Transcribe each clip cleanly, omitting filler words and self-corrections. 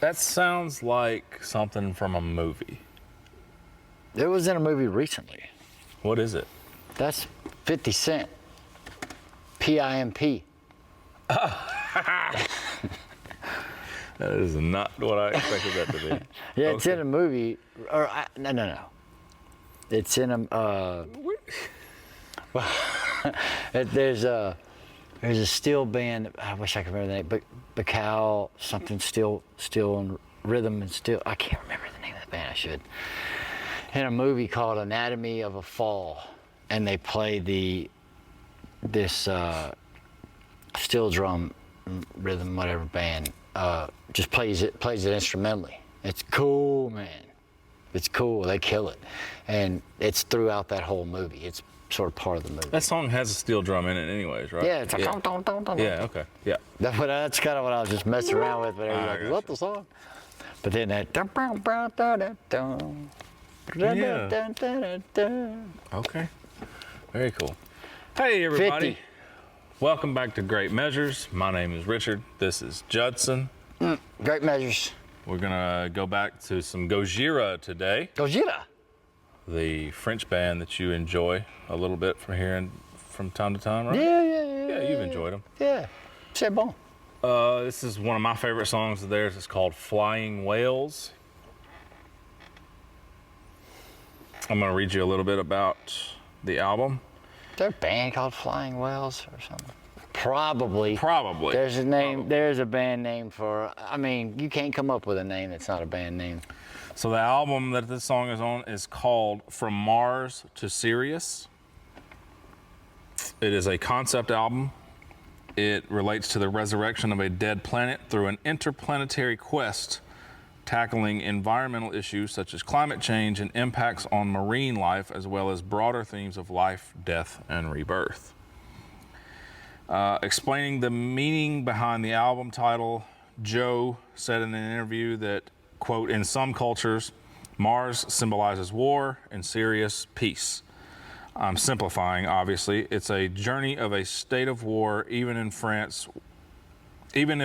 That sounds like something from a movie. It was in a movie recently. What is it? That's 50 Cent. P.I.M.P. That is not what I expected that to be. Yeah, it's in a movie. No. It's in a. There's a steel band. I wish I could remember the name, but Bacal something steel and rhythm and steel. I can't remember the name of the band. I should. In a movie called Anatomy of a Fall, and they play this steel drum rhythm whatever band just plays it instrumentally. It's cool, man. It's cool. They kill it, and it's throughout that whole movie. It's sort of part of the movie. That song has a steel drum in it anyways, right? Yeah, it's like dun. Yeah, okay, yeah. That's kind of what I was just messing around with, but I was like, what the song? But then that Okay, very cool. Hey everybody. 50. Welcome back to Great Measures. My name is Richard. This is Judson. Great Measures. We're gonna go back to some Gojira today. Gojira. The French band that you enjoy a little bit from hearing from time to time, right? Yeah, you've enjoyed them. Yeah, c'est bon. This is one of my favorite songs of theirs. It's called Flying Whales. I'm gonna read you a little bit about the album. Is there a band called Flying Whales or something? Probably. There's a name. Probably. There's a band name for. I mean, you can't come up with a name that's not a band name. So the album that this song is on is called From Mars to Sirius. It is a concept album. It relates to the resurrection of a dead planet through an interplanetary quest tackling environmental issues such as climate change and impacts on marine life, as well as broader themes of life, death, and rebirth. Explaining the meaning behind the album title, Joe said in an interview that, quote, in some cultures, Mars symbolizes war and Sirius peace. I'm simplifying, obviously. It's a journey of a state of war, even if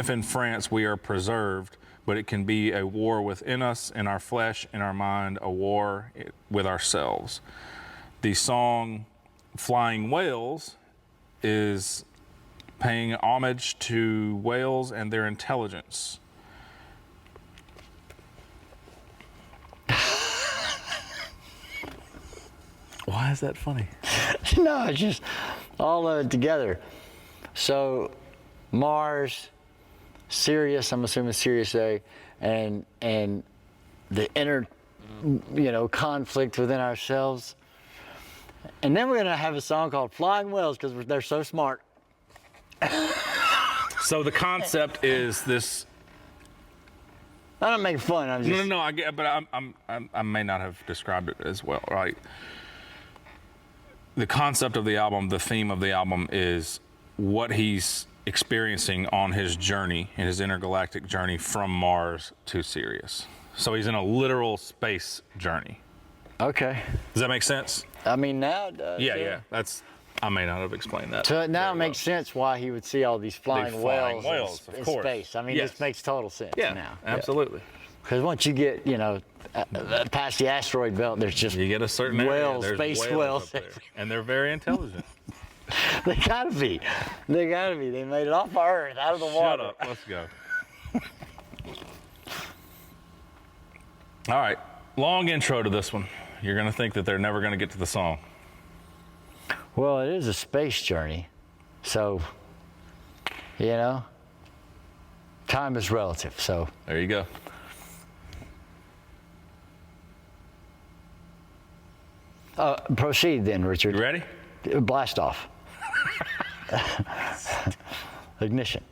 in France we are preserved, but it can be a war within us, in our flesh, in our mind, a war with ourselves. The song Flying Whales is paying homage to whales and their intelligence. Why is that funny? No, it's just all of it together. So, Mars, Sirius, I'm assuming Sirius A, and the inner, conflict within ourselves. And then we're gonna have a song called Flying Whales because they're so smart. So the concept is this. I'm not making fun. I'm just. No, I get, but I may not have described it as well, right? The concept of the album, the theme of the album is what he's experiencing on his journey, in his intergalactic journey from Mars to Sirius. So he's in a literal space journey. Okay. Does that make sense? I mean, now it does. Yeah. I may not have explained that. So now it makes sense why he would see all these flying whales of in course. space. I mean, Yes. this makes total sense Yeah, now. absolutely. Because once you get, past the asteroid belt, there's just You get a certain whales, area, there's space whales whales. up there, and they're very intelligent. They gotta be. They made it off Earth, out of the water. Shut up. Let's go. All right. Long intro to this one. You're going to think that they're never going to get to the song. Well, it is a space journey. So, time is relative. So, There you go. proceed then, Richard. You ready? Blast off. Ignition.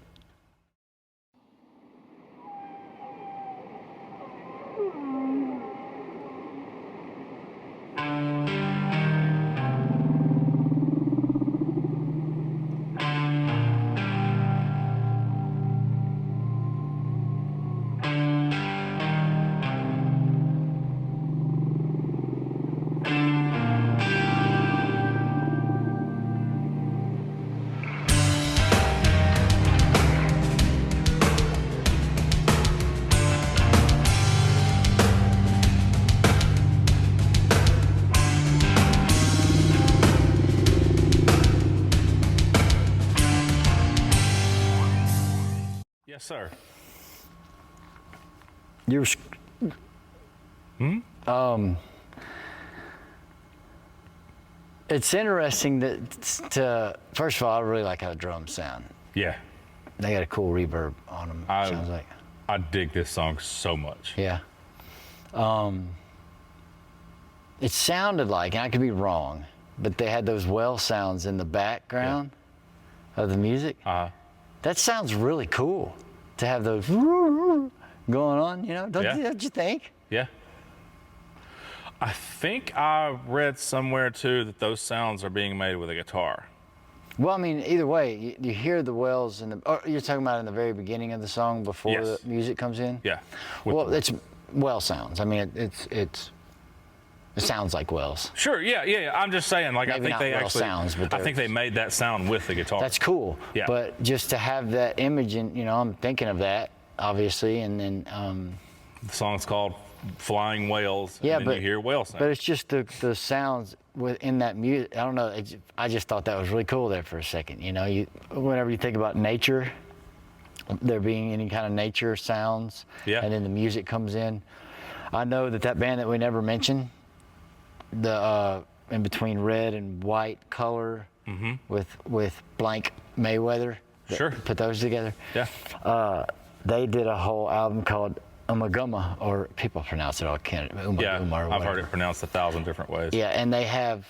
sir. You're. It's interesting that first of all, I really like how the drums sound. Yeah. They got a cool reverb on them. Sounds like. I dig this song so much. Yeah. It sounded like, and I could be wrong, but they had those well sounds in the background of the music. That sounds really cool to have those going on, you know? Don't you think? Yeah. I think I read somewhere too that those sounds are being made with a guitar. Well, I mean, either way, you hear the wells or you're talking about in the very beginning of the song before the music comes in? Yeah. Well, it's well sounds. I mean, it sounds like wells. Sure, yeah. I'm just saying, like, Maybe I think they well actually, sounds, but I think they made that sound with the guitar. That's cool. Yeah. But just to have that image, and I'm thinking of that, obviously, and then. The song's called Flying Whales, and Yeah, then but you hear whale sound. But it's just the sounds within that music. I don't know. I just thought that was really cool there for a second. Whenever you think about nature, there being any kind of nature sounds, and then the music comes in. I know that band that we never mentioned, the in between red and white color with blank Mayweather. Sure. Put those together. Yeah. They did a whole album called Umaguma, or people pronounce it all kind of I've heard it pronounced 1,000 different ways. Yeah, and they have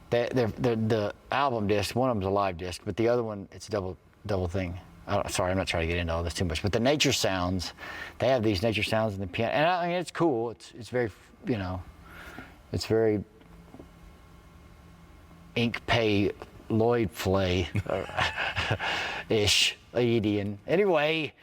the album disc. One of them's a live disc, but the other one, it's a double thing. Sorry, I'm not trying to get into all this too much. But the nature sounds, they have these nature sounds in the piano, and I mean it's cool. It's very it's very Ink Pay Lloyd Flay ish Edian. Anyway.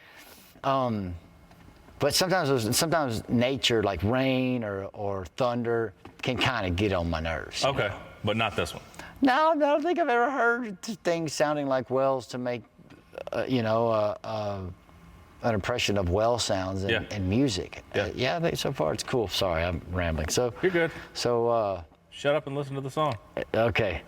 But sometimes nature, like rain or thunder, can kind of get on my nerves. Okay, but not this one. No, I don't think I've ever heard things sounding like wells to make, an impression of well sounds in music. Yeah. I think so far it's cool. Sorry, I'm rambling. So You're good. So shut up and listen to the song. Okay.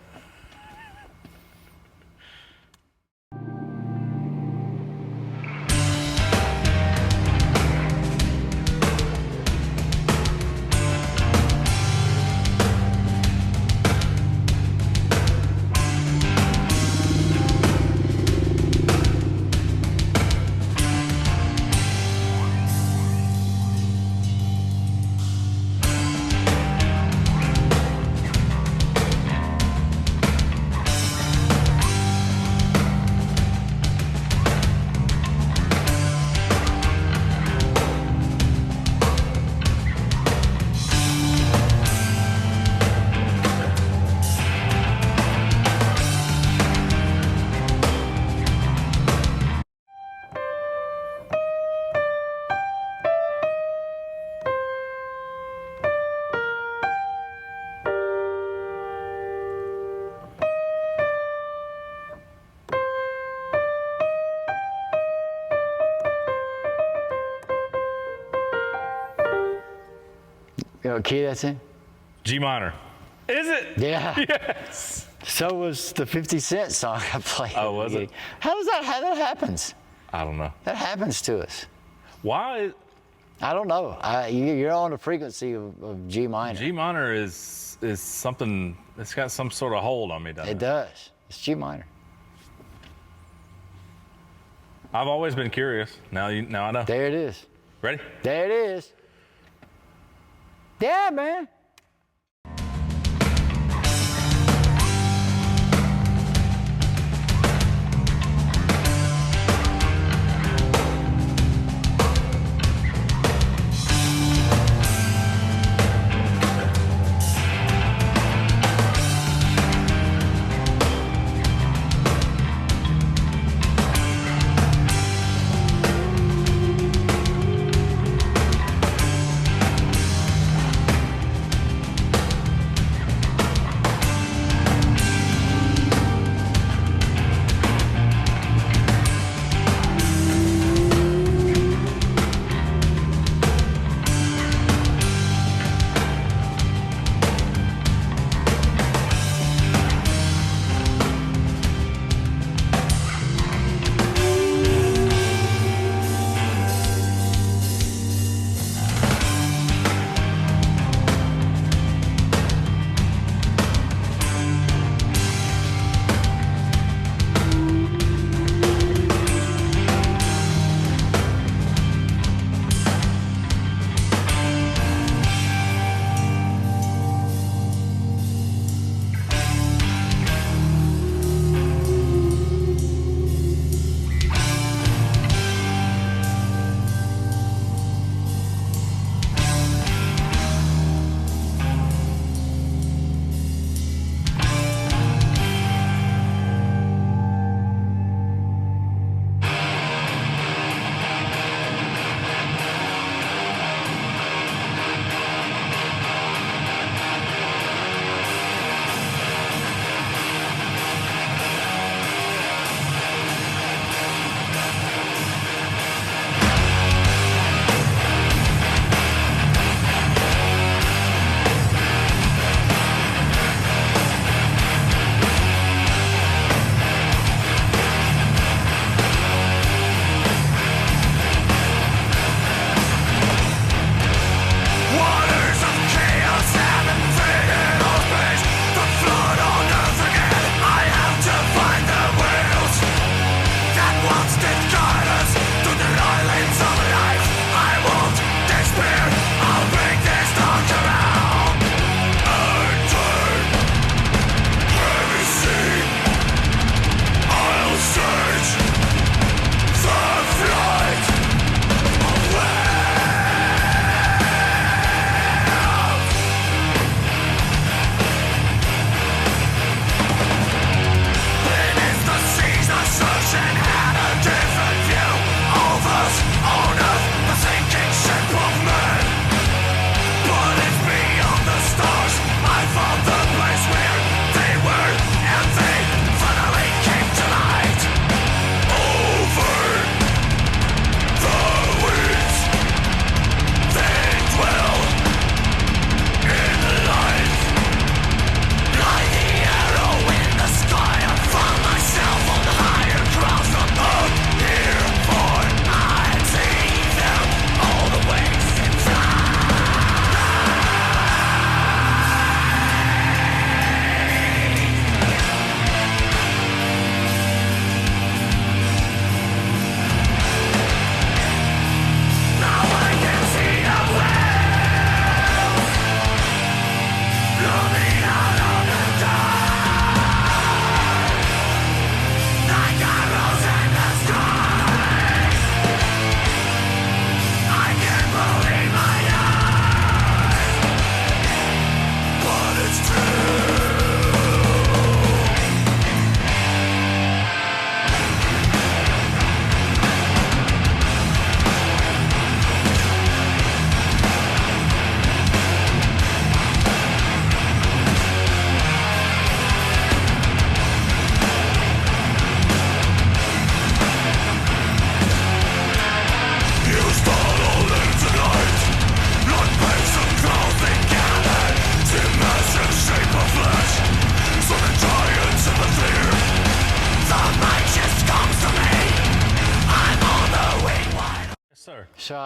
You know what key that's in? G minor. Is it? Yeah. Yes. So was the 50 Cent song I played. Oh, was it? How that happens? I don't know. That happens to us. Why? I don't know. You're on the frequency of G minor. G minor is something. It's got some sort of hold on me, doesn't it? It does. It's G minor. I've always been curious. Now I know. There it is. Ready? There it is. Yeah, man.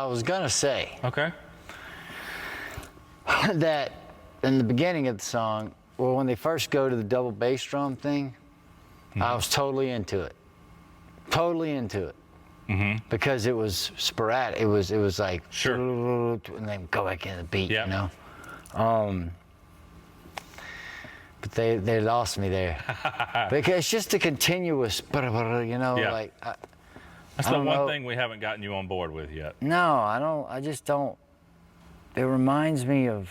was gonna say Okay. that in the beginning of the song, well, when they first go to the double bass drum thing, I was totally into it. Totally into it. Because it was sporadic. It was like, Sure. and then go back into the beat, Yep. you know. But they lost me there because it's just a continuous, you know, Yeah. like. That's I the don't one know. thing we haven't gotten you on board with yet. No, I don't. I just don't. It reminds me of.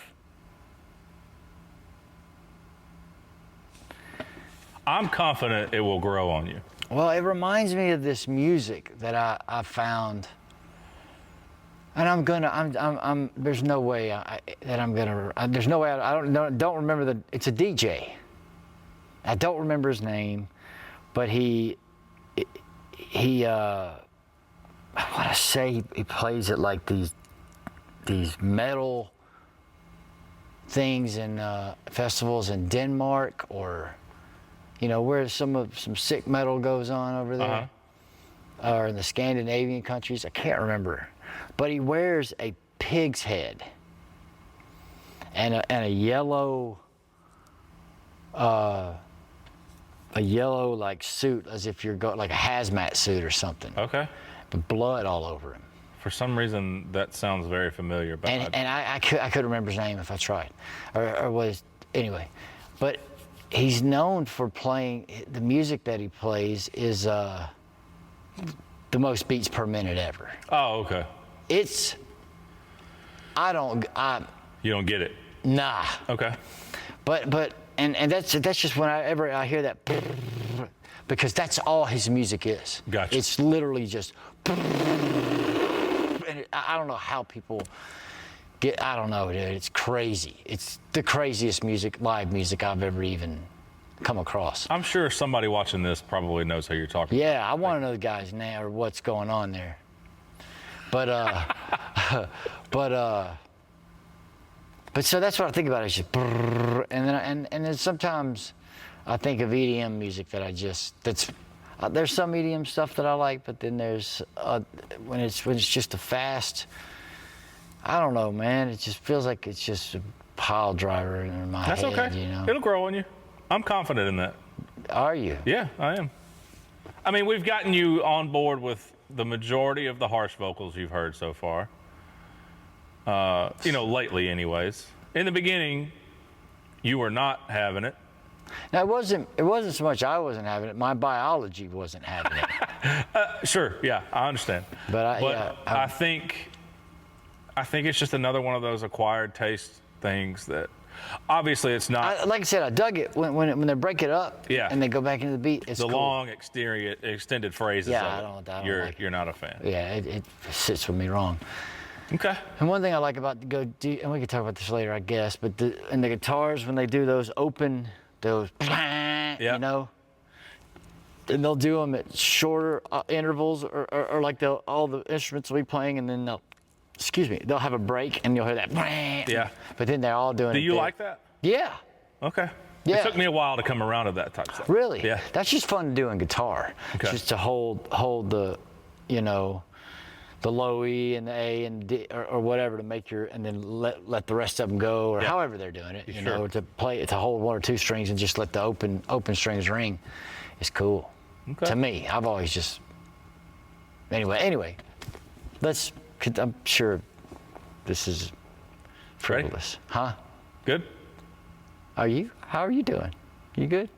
I'm confident it will grow on you. Well, it reminds me of this music that I found. And I'm there's no way there's no way I don't remember it's a DJ. I don't remember his name, but he I want to say he plays at like these metal things in festivals in Denmark, or you know where some sick metal goes on over there, or in the Scandinavian countries. I can't remember. But he wears a pig's head and a yellow like suit, as if you're going like a hazmat suit or something. Okay. But blood all over him. For some reason, that sounds very familiar. But And I couldn't remember his name if I tried, or was anyway. But he's known for playing the music that he plays is the most beats per minute ever. oh, okay. It's You don't get it. nah. Okay. But that's just whenever I hear that, because that's all his music is. Gotcha. It's literally just, and I don't know how people get. I don't know, dude. It's crazy. It's the craziest live music I've ever even come across. I'm sure somebody watching this probably knows who you're talking Yeah, I want to know the guy's name or what's going on there. But but so that's what I think about. It's just, and then sometimes I think of EDM music there's some EDM stuff that I like, but then there's when it's just a fast. I don't know, man. It just feels like it's just a pile driver in my That's head. okay. You know? It'll grow on you. I'm confident in that. Are you? Yeah, I am. I mean, we've gotten you on board with the majority of the harsh vocals you've heard so far. Lately anyways. In the beginning, you were not having it. Now it wasn't so much I wasn't having it. My biology wasn't having it. Sure, yeah, I understand. I think it's just another one of those acquired taste things that obviously it's not. Like I said, I dug it when they break it up. Yeah. And they go back into the beat. It's the cool. long extended phrases. Yeah, of it. I don't like it. You're not a fan. Yeah, it sits with me wrong. Okay. And one thing I like about and we can talk about this later, I guess, but in the guitars, when they do those you know, and they'll do them at shorter intervals, or like all the instruments will be playing, and then they'll have a break, and you'll hear that. Yeah. But then they're all doing it. Do you like that? Yeah. Okay. Yeah. It took me a while to come around to that type stuff. Really? Yeah. That's just fun to do in guitar. Okay. Just to hold the, the low E and the A and D or whatever to make and then let the rest of them go, or however they're doing it. Sure. To hold one or two strings and just let the open strings ring is cool. Okay. To me, I've always just. Anyway, I'm sure this is frivolous. Huh? Good? Are you? How are you doing? You good?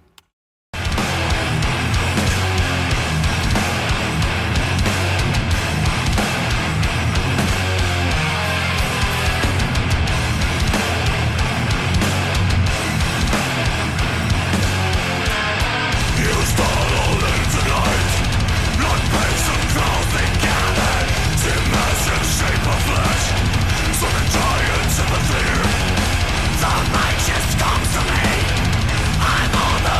Just comes to me. I'm on the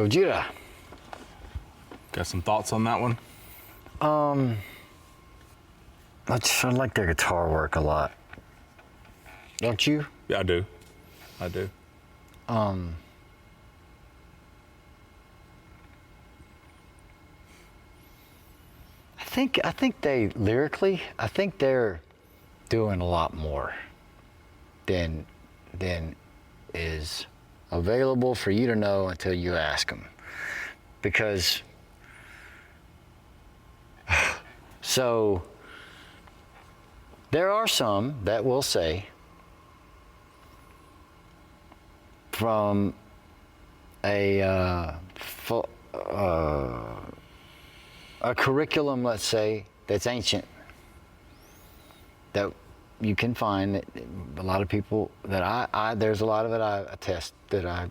Gojira. Got some thoughts on that one? I like their guitar work a lot. Don't you? Yeah, I do. I do. I think they lyrically, I think they're doing a lot more than is available for you to know until you ask them. Because so there are some that will say from a curriculum, let's say, that's ancient, that you can find that a lot of people that there's a lot of it I attest that I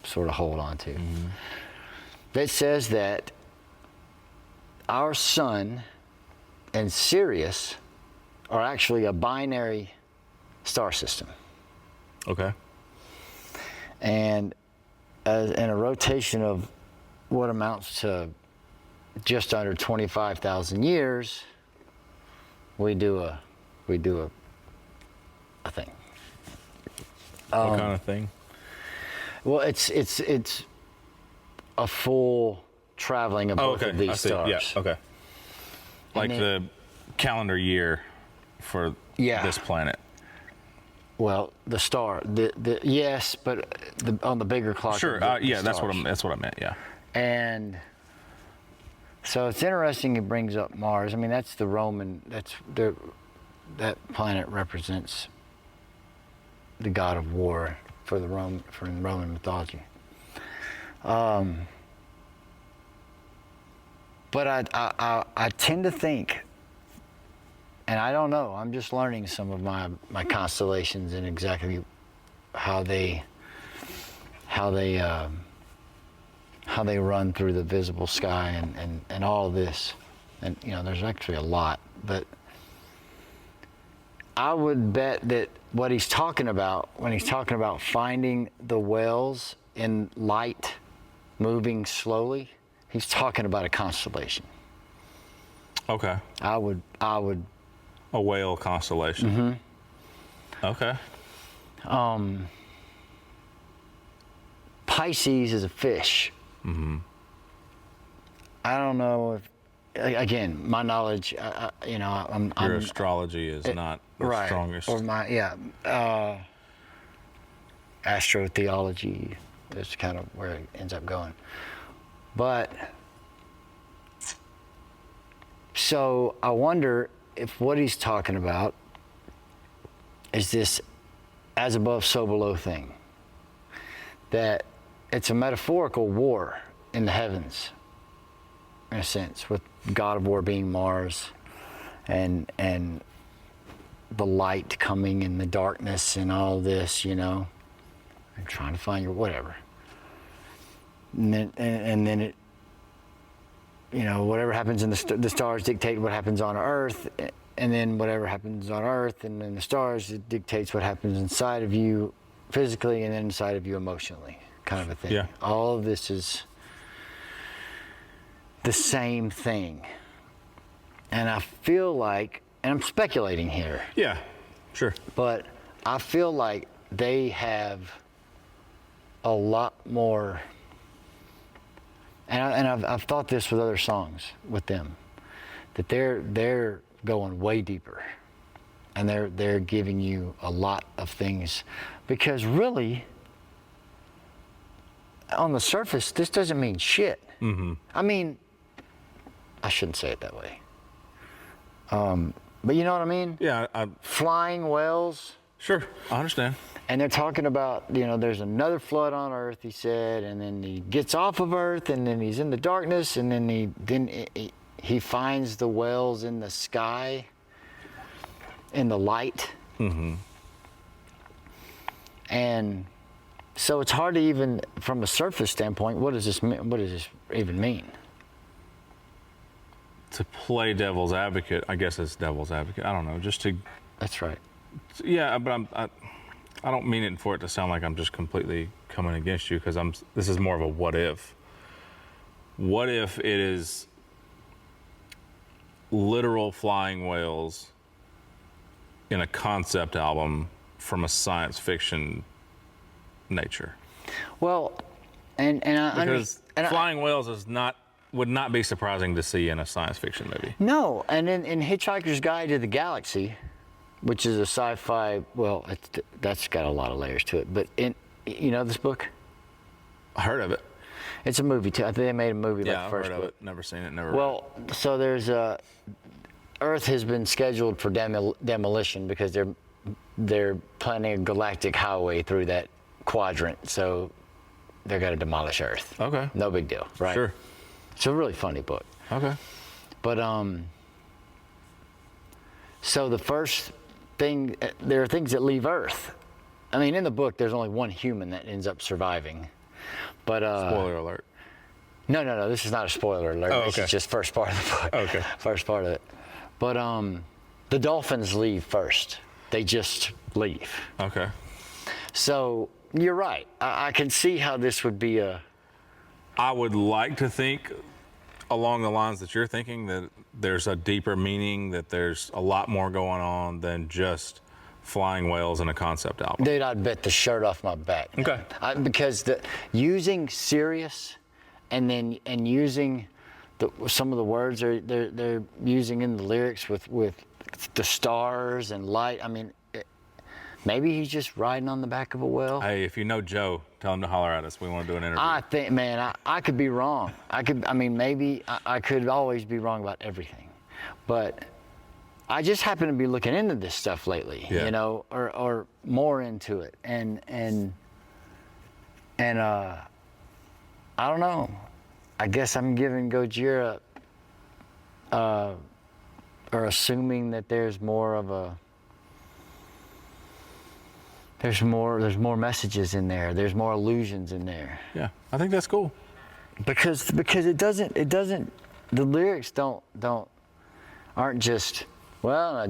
sort of hold on to. Mm-hmm. That says that our sun and Sirius are actually a binary star system. Okay. And in a rotation of what amounts to just under 25,000 years, we do a thing. What kind of thing? Well, it's a full traveling of both of these stars. Yeah, okay. Like the calendar year for this planet. Well, the star, yes, but on the bigger clock. Sure. Yeah, that's what I meant. Yeah. And so it's interesting. It brings up Mars. I mean, that's the Roman. That planet represents the god of war for Roman mythology. But I tend to think, and I don't know, I'm just learning some of my constellations and exactly how they run through the visible sky and all of this. And there's actually a lot, but I would bet that what he's talking about when he's talking about finding the wells in light moving slowly, he's talking about a constellation. Okay. I would. A whale constellation. Mm-hmm. Okay. Pisces is a fish. Mm-hmm. I don't know if, again, my knowledge, I'm astrology is not the strongest. Or astrotheology is kind of where it ends up going. But, so I wonder if what he's talking about is this as above, so below thing. That it's a metaphorical war in the heavens, in a sense, with God of War being Mars, and the light coming in the darkness and all this, I'm trying to find your whatever. And then it, whatever happens in the stars dictate what happens on Earth, and then whatever happens on Earth and then the stars, it dictates what happens inside of you physically and then inside of you emotionally, kind of a thing. Yeah. All of this is the same thing. And I feel like, and I'm speculating here. Yeah, sure. But I feel like they have a lot more, and I've thought this with other songs with them, that they're going way deeper, and they're giving you a lot of things, because really, on the surface, this doesn't mean shit. Mm-hmm. I mean, I shouldn't say it that way. But you know what I mean? Yeah. Flying whales. Sure, I understand. And they're talking about, there's another flood on Earth, he said, and then he gets off of Earth, and then he's in the darkness, and then he finds the whales in the sky, in the light. Mm-hmm. And so it's hard to even, from a surface standpoint, what does this even mean? To play devil's advocate, I guess it's devil's advocate. I don't know, just to. That's right. Yeah, but I don't mean it for it to sound like I'm just completely coming against you, because this is more of a what if. What if it is literal flying whales in a concept album from a science fiction nature? Well, and I Because flying whales would not be surprising to see in a science fiction movie. No, and in Hitchhiker's Guide to the Galaxy, which is a sci-fi, well, that's got a lot of layers to it. But you know this book? I heard of it. It's a movie too. I think they made a movie Yeah, like the I've first heard of book. it. Never seen it. Never. Well, so there's Earth has been scheduled for demolition because they're planning a galactic highway through that quadrant. So they're gonna demolish Earth. Okay. No big deal, right? Sure. It's a really funny book. Okay. But so the first thing, there are things that leave Earth. I mean, in the book, there's only one human that ends up surviving. But Spoiler alert. No. This is not a spoiler alert. Oh, This okay. is just first part of the book. Okay. First part of it. But the dolphins leave first. They just leave. Okay. So you're right. I can see how this would be a. I would like to think along the lines that you're thinking, that there's a deeper meaning, that there's a lot more going on than just flying whales in a concept album. Dude, I'd bet the shirt off my back. Okay. Because using Sirius and using some of the words they're using in the lyrics with the stars and light. I mean, maybe he's just riding on the back of a whale. Hey, if you know Joe, tell him to holler at us. We want to do an interview. I think, man, I could be wrong. Maybe I could always be wrong about everything. But I just happen to be looking into this stuff lately, Yeah. you know, or more into it. And I don't know. I guess I'm giving Gojira, or assuming that there's more of a, there's more messages in there. There's more allusions in there. Yeah, I think that's cool. Because it doesn't, the lyrics aren't just, well,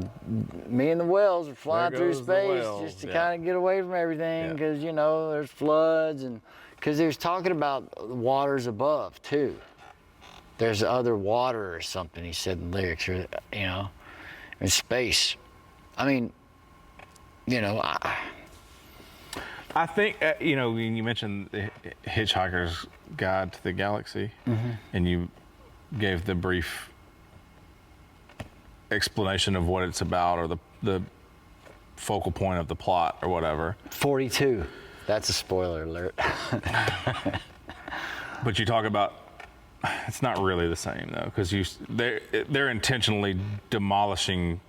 me and the whales are flying There through goes the space whales, just to yeah. kind of get away from everything, Yeah. because, you know, there's floods, and because he was talking about the waters above, too. There's other water or something, he said in the lyrics, or, you know, in space. I mean, you know, I think, you know, when you mentioned the Hitchhiker's Guide to the Galaxy, and you gave the brief explanation of what it's about, or the focal point of the plot, or whatever. 42. That's a spoiler alert. But you talk about, it's not really the same though, because they're intentionally demolishing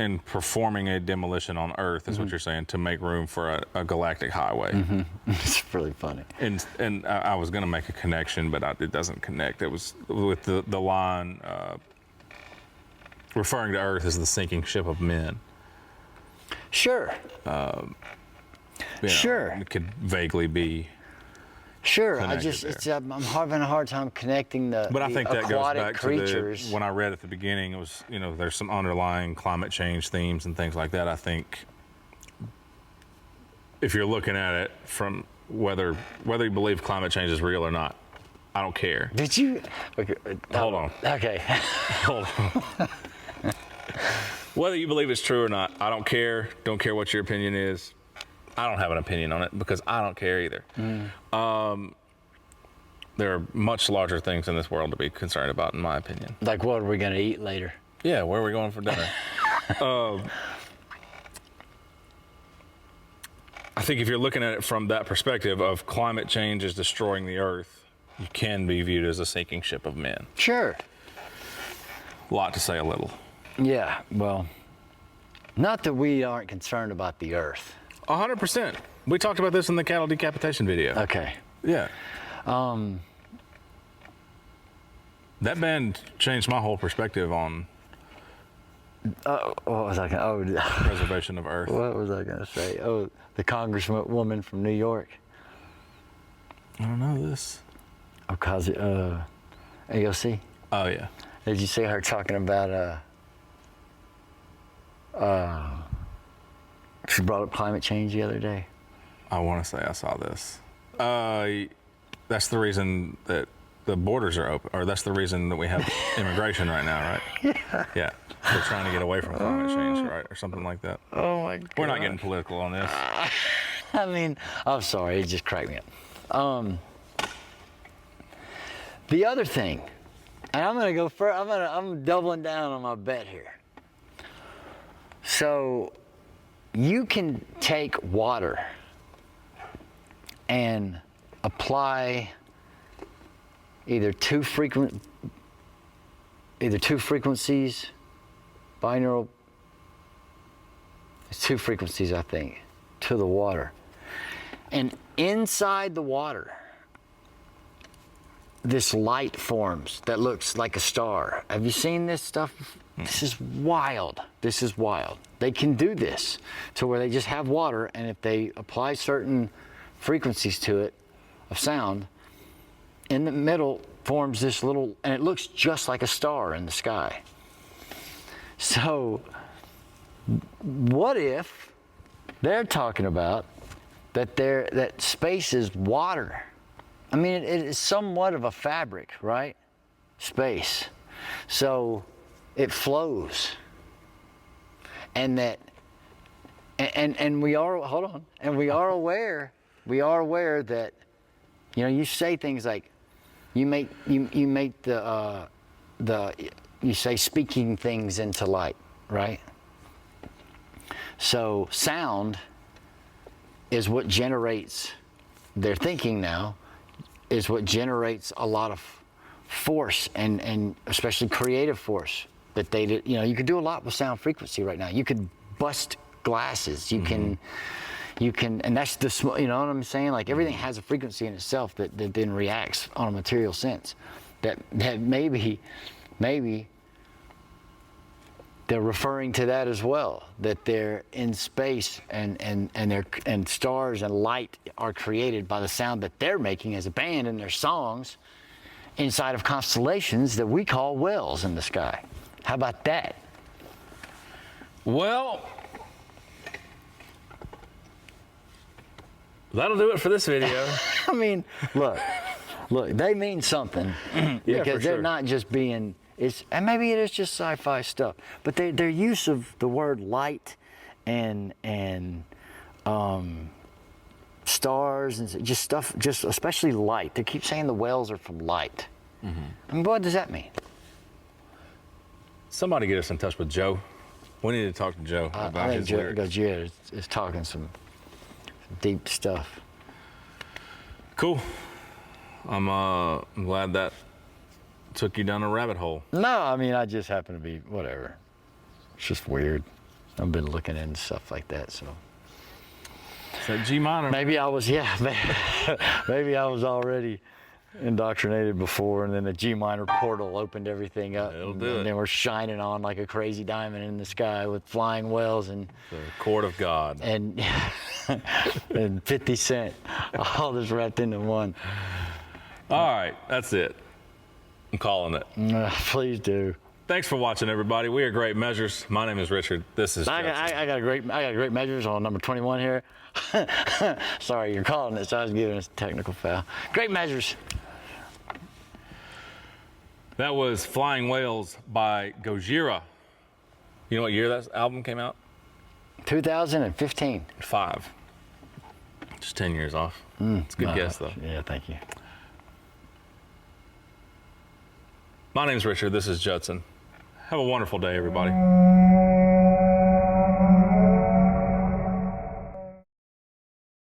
and performing a demolition on Earth, is what you're saying, to make room for a galactic highway. It's really funny. And I was going to make a connection, but it doesn't connect. It was with the line referring to Earth as the sinking ship of men. Sure. You know, Sure. it could vaguely be. Sure, connected I'm having a hard time connecting the But I think that goes aquatic back creatures. to when I read at the beginning, it was, you know, there's some underlying climate change themes and things like that. I think if you're looking at it from whether you believe climate change is real or not, I don't care. Did you? Okay, Hold on. Okay. Hold on. Whether you believe it's true or not, I don't care. Don't care what your opinion is. I don't have an opinion on it because I don't care either. There are much larger things in this world to be concerned about, in my opinion. Like, what are we gonna eat later? Yeah, where are we going for dinner? I think if you're looking at it from that perspective of climate change is destroying the Earth, you can be viewed as a sinking ship of men. Sure. A lot to say a little. Yeah. Well, not that we aren't concerned about the Earth. 100%. We talked about this in the cattle decapitation video. Okay. Yeah. That band changed my whole perspective on What was I gonna? preservation of Earth. What was I gonna say? Oh, the congresswoman from New York. I don't know this. AOC. Oh, yeah. Did you see her talking about She brought up climate change the other day. I want to say I saw this. That's the reason that the borders are open, or that's the reason that we have immigration right now, right? Yeah. We're trying to get away from climate change, right? Or something like that. Oh my God. We're not getting political on this. I mean, I'm sorry, it just cracked me up. The other thing, and I'm gonna go first. I'm doubling down on my bet here. So, you can take water and apply either two frequencies, binaural. It's two frequencies, I think, to the water. And inside the water, this light forms that looks like a star. Have you seen this stuff? This is wild. This is wild. They can do this to where they just have water, and if they apply certain frequencies to it of sound, in the middle forms this little, and it looks just like a star in the sky. So, what if they're talking about that space is water? I mean, it is somewhat of a fabric, right? Space. So it flows. And that, and we are, hold on, and we are aware that, you know, you say things like, you say speaking things into light, right? So sound is what generates their thinking now, is what generates a lot of force and especially creative force that they did. You know, you could do a lot with sound frequency right now. You could bust glasses. You can, and that's the small. You know what I'm saying? Like everything has a frequency in itself that then reacts on a material sense. That maybe they're referring to that as well. That they're in space and stars and light are created by the sound that they're making as a band in their songs inside of constellations that we call wells in the sky. How about that? Well, that'll do it for this video. I mean, look, they mean something because they're not just being. And maybe it is just sci-fi stuff, but their use of the word light and stars and just stuff, just especially light. They keep saying the wells are from light. I mean, what does that mean? Somebody get us in touch with Joe. We need to talk to Joe about his lyrics. Gojira is talking some deep stuff. Cool. I'm glad that took you down a rabbit hole. No, I mean, I just happen to be, whatever. It's just weird. I've been looking into stuff like that, so. It's that G minor. Maybe I was, maybe I was already indoctrinated before, and then the G minor portal opened everything up. It'll do it. And then we're shining on like a crazy diamond in the sky with flying wells and The Court of God. and 50 Cent, all this wrapped into one. All right, that's it. I'm calling it. Please do. Thanks for watching, everybody. We are Great Measures. My name is Richard. This is Judson. I got great measures on number 21 here. Sorry, you're calling it, so I was giving us a technical foul. Great measures. That was Flying Whales by Gojira. You know what year that album came out? 2015. 5. Just 10 years off. It's a good guess, though. Yeah, thank you. My name's Richard. This is Judson. Have a wonderful day, everybody.